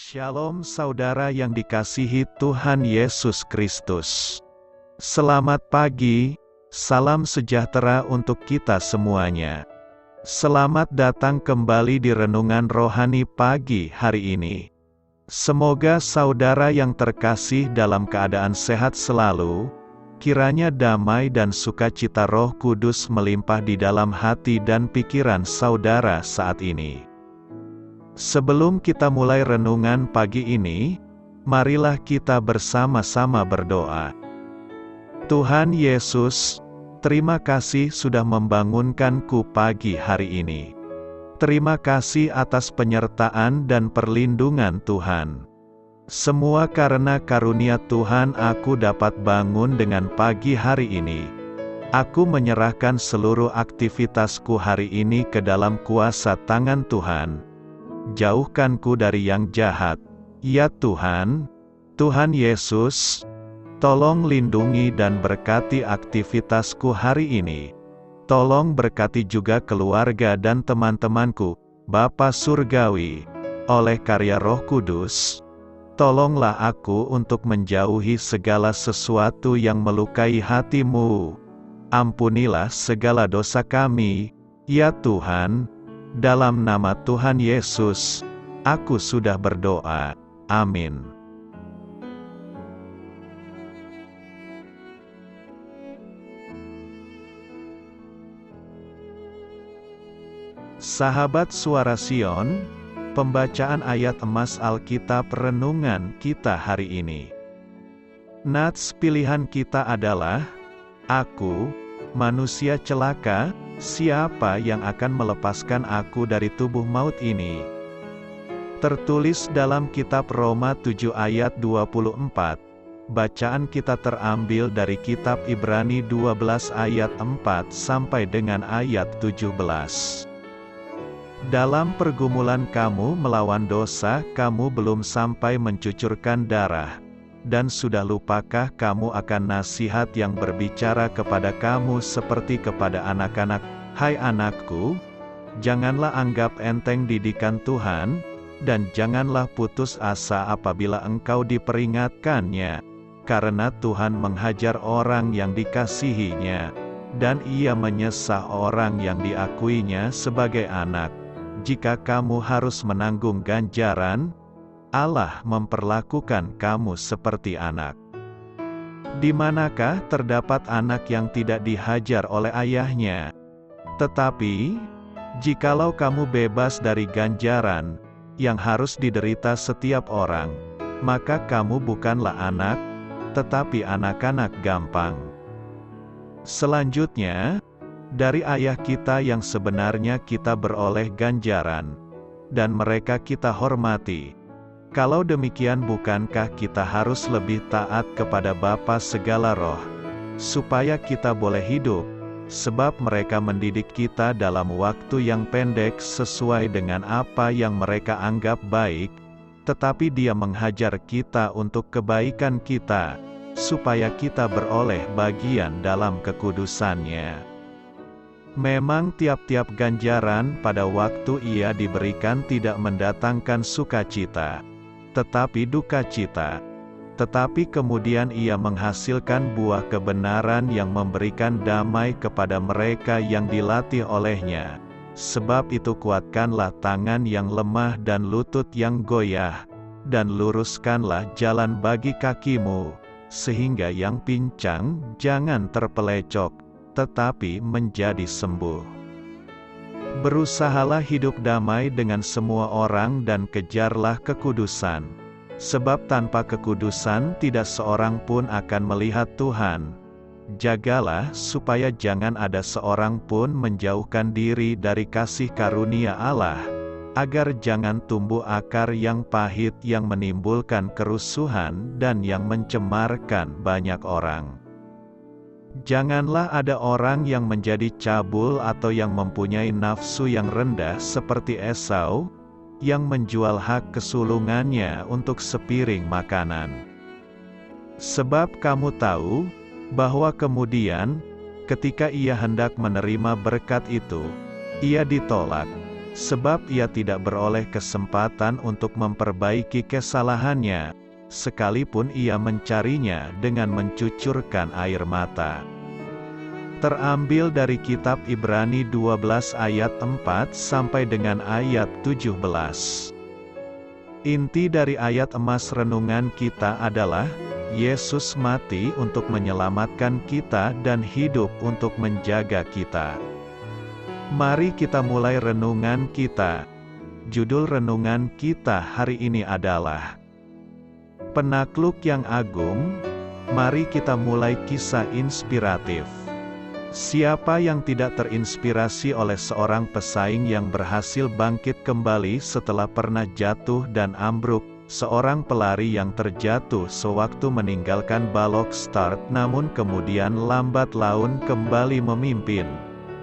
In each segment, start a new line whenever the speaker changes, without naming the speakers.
Shalom saudara yang dikasihi Tuhan Yesus Kristus. Selamat pagi, salam sejahtera untuk kita semuanya. Selamat datang kembali di Renungan Rohani pagi hari ini. Semoga saudara yang terkasih dalam keadaan sehat selalu, kiranya damai dan sukacita Roh Kudus melimpah di dalam hati dan pikiran saudara saat ini. Sebelum kita mulai renungan pagi ini, marilah kita bersama-sama berdoa. Tuhan Yesus, terima kasih sudah membangunkanku pagi hari ini. Terima kasih atas penyertaan dan perlindungan Tuhan. Semua karena karunia Tuhan aku dapat bangun dengan pagi hari ini. Aku menyerahkan seluruh aktivitasku hari ini ke dalam kuasa tangan Tuhan. Jauhkanku dari yang jahat, ya Tuhan. Tuhan Yesus, tolong lindungi dan berkati aktivitasku hari ini. Tolong berkati juga keluarga dan teman-temanku, Bapa Surgawi, oleh karya Roh Kudus. Tolonglah aku untuk menjauhi segala sesuatu yang melukai hati-Mu. Ampunilah segala dosa kami, ya Tuhan. Dalam nama Tuhan Yesus, aku sudah berdoa. Amin. Sahabat Suara Sion, pembacaan ayat emas Alkitab renungan kita hari ini. Nats pilihan kita adalah, aku, manusia celaka, siapa yang akan melepaskan aku dari tubuh maut ini? Tertulis dalam kitab Roma 7 ayat 24. Bacaan kita terambil dari kitab Ibrani 12 ayat 4 sampai dengan ayat 17. Dalam pergumulan kamu melawan dosa, kamu belum sampai mencucurkan darah. Dan sudah lupakah kamu akan nasihat yang berbicara kepada kamu seperti kepada anak-anak? Hai anakku, janganlah anggap enteng didikan Tuhan, dan janganlah putus asa apabila engkau diperingatkannya, karena Tuhan menghajar orang yang dikasihinya, dan Ia menyesah orang yang diakuinya sebagai anak. Jika kamu harus menanggung ganjaran, Allah memperlakukan kamu seperti anak. Di manakah terdapat anak yang tidak dihajar oleh ayahnya? Tetapi, jikalau kamu bebas dari ganjaran yang harus diderita setiap orang, maka kamu bukanlah anak, tetapi anak-anak gampang. Selanjutnya, dari ayah kita yang sebenarnya kita beroleh ganjaran, dan mereka kita hormati. Kalau demikian bukankah kita harus lebih taat kepada Bapa segala roh, supaya kita boleh hidup, sebab mereka mendidik kita dalam waktu yang pendek sesuai dengan apa yang mereka anggap baik, tetapi Dia menghajar kita untuk kebaikan kita, supaya kita beroleh bagian dalam kekudusannya. Memang tiap-tiap ganjaran pada waktu ia diberikan tidak mendatangkan sukacita, tetapi duka cita. Tetapi kemudian ia menghasilkan buah kebenaran yang memberikan damai kepada mereka yang dilatih olehnya. Sebab itu kuatkanlah tangan yang lemah dan lutut yang goyah, dan luruskanlah jalan bagi kakimu, sehingga yang pincang jangan terpelecok, tetapi menjadi sembuh. Berusahalah hidup damai dengan semua orang dan kejarlah kekudusan. Sebab tanpa kekudusan tidak seorang pun akan melihat Tuhan. Jagalah supaya jangan ada seorang pun menjauhkan diri dari kasih karunia Allah, agar jangan tumbuh akar yang pahit yang menimbulkan kerusuhan dan yang mencemarkan banyak orang. Janganlah ada orang yang menjadi cabul atau yang mempunyai nafsu yang rendah seperti Esau, yang menjual hak kesulungannya untuk sepiring makanan. Sebab kamu tahu, bahwa kemudian, ketika ia hendak menerima berkat itu, ia ditolak, sebab ia tidak beroleh kesempatan untuk memperbaiki kesalahannya, sekalipun ia mencarinya dengan mencucurkan air mata. Terambil dari kitab Ibrani 12 ayat 4 sampai dengan ayat 17. Inti dari ayat emas renungan kita adalah, Yesus mati untuk menyelamatkan kita dan hidup untuk menjaga kita. Mari kita mulai renungan kita. Judul renungan kita hari ini adalah Penakluk yang Agung. Mari kita mulai kisah inspiratif. Siapa yang tidak terinspirasi oleh seorang pesaing yang berhasil bangkit kembali setelah pernah jatuh dan ambruk, seorang pelari yang terjatuh sewaktu meninggalkan balok start namun kemudian lambat laun kembali memimpin,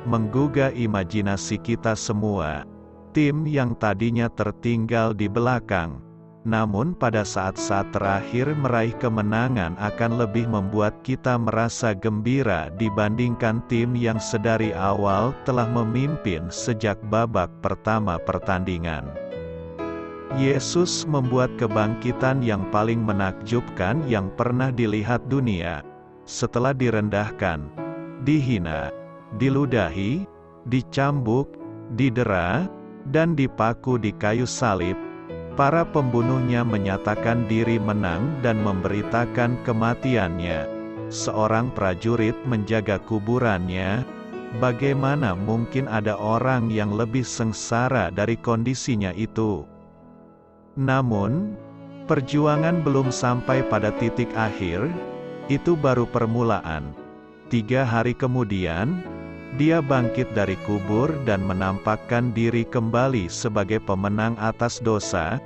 menggugah imajinasi kita semua. Tim yang tadinya tertinggal di belakang, namun pada saat-saat terakhir meraih kemenangan akan lebih membuat kita merasa gembira dibandingkan tim yang sedari awal telah memimpin sejak babak pertama pertandingan. Yesus membuat kebangkitan yang paling menakjubkan yang pernah dilihat dunia. Setelah direndahkan, dihina, diludahi, dicambuk, didera, dan dipaku di kayu salib, para pembunuhnya menyatakan diri menang dan memberitakan kematiannya. Seorang prajurit menjaga kuburannya. Bagaimana mungkin ada orang yang lebih sengsara dari kondisinya itu? Namun, perjuangan belum sampai pada titik akhir. Itu baru permulaan. 3 hari kemudian, dia bangkit dari kubur dan menampakkan diri kembali sebagai pemenang atas dosa,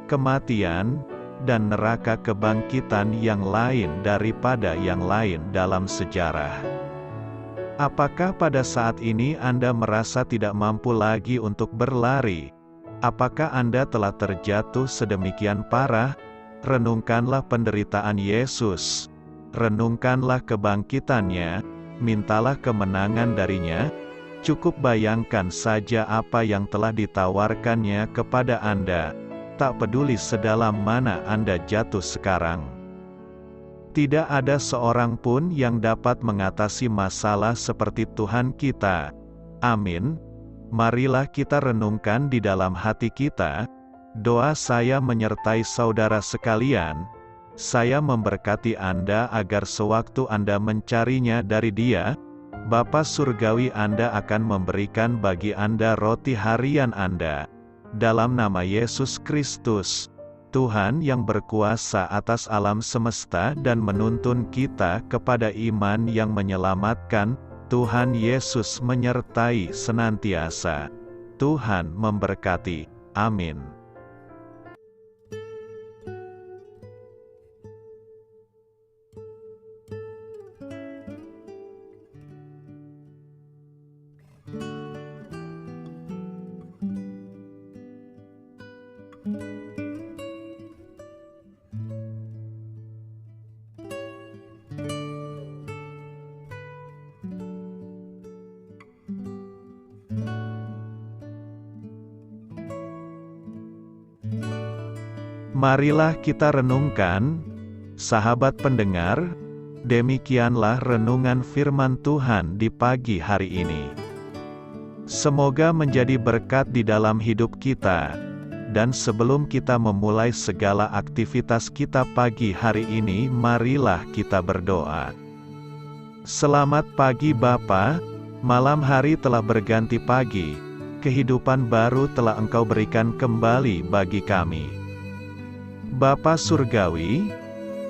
kematian, dan neraka kebangkitan yang lain daripada yang lain dalam sejarah. Apakah pada saat ini Anda merasa tidak mampu lagi untuk berlari? Apakah Anda telah terjatuh sedemikian parah? Renungkanlah penderitaan Yesus. Renungkanlah kebangkitannya. Mintalah kemenangan darinya. Cukup bayangkan saja apa yang telah ditawarkannya kepada Anda. Tak peduli sedalam mana Anda jatuh sekarang. Tidak ada seorang pun yang dapat mengatasi masalah seperti Tuhan kita. Amin. Marilah kita renungkan di dalam hati kita. Doa saya menyertai saudara sekalian. Saya memberkati Anda agar sewaktu Anda mencarinya dari Dia, Bapa Surgawi Anda akan memberikan bagi Anda roti harian Anda. Dalam nama Yesus Kristus, Tuhan yang berkuasa atas alam semesta dan menuntun kita kepada iman yang menyelamatkan, Tuhan Yesus menyertai senantiasa. Tuhan memberkati. Amin. Marilah kita renungkan, sahabat pendengar, demikianlah renungan firman Tuhan di pagi hari ini. Semoga menjadi berkat di dalam hidup kita. Dan sebelum kita memulai segala aktivitas kita pagi hari ini, marilah kita berdoa. Selamat pagi Bapa, malam hari telah berganti pagi, kehidupan baru telah Engkau berikan kembali bagi kami. Bapa Surgawi,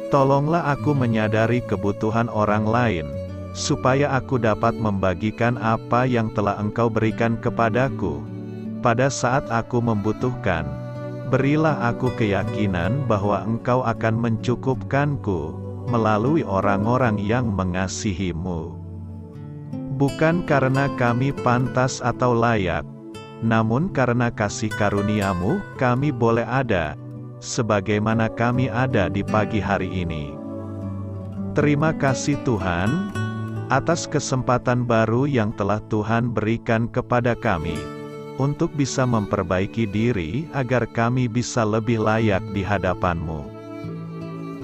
tolonglah aku menyadari kebutuhan orang lain, supaya aku dapat membagikan apa yang telah Engkau berikan kepadaku. Pada saat aku membutuhkan, berilah aku keyakinan bahwa Engkau akan mencukupkanku, melalui orang-orang yang mengasihi-Mu. Bukan karena kami pantas atau layak, namun karena kasih karunia-Mu, kami boleh ada, sebagaimana kami ada di pagi hari ini. Terima kasih Tuhan, atas kesempatan baru yang telah Tuhan berikan kepada kami. untuk bisa memperbaiki diri agar kami bisa lebih layak di hadapan-Mu.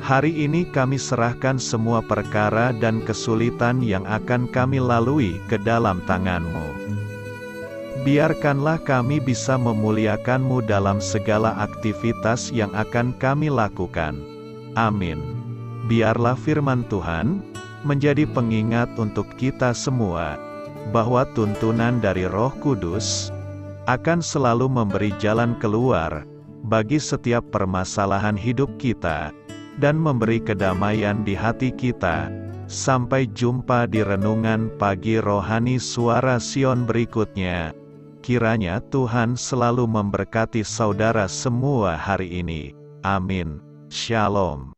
Hari ini kami serahkan semua perkara dan kesulitan yang akan kami lalui ke dalam tangan-Mu. Biarkanlah kami bisa memuliakan-Mu dalam segala aktivitas yang akan kami lakukan. Amin. Biarlah firman Tuhan menjadi pengingat untuk kita semua, bahwa tuntunan dari Roh Kudus akan selalu memberi jalan keluar bagi setiap permasalahan hidup kita, dan memberi kedamaian di hati kita. Sampai jumpa di renungan pagi rohani Suara Sion berikutnya. Kiranya Tuhan selalu memberkati saudara semua hari ini. Amin. Shalom.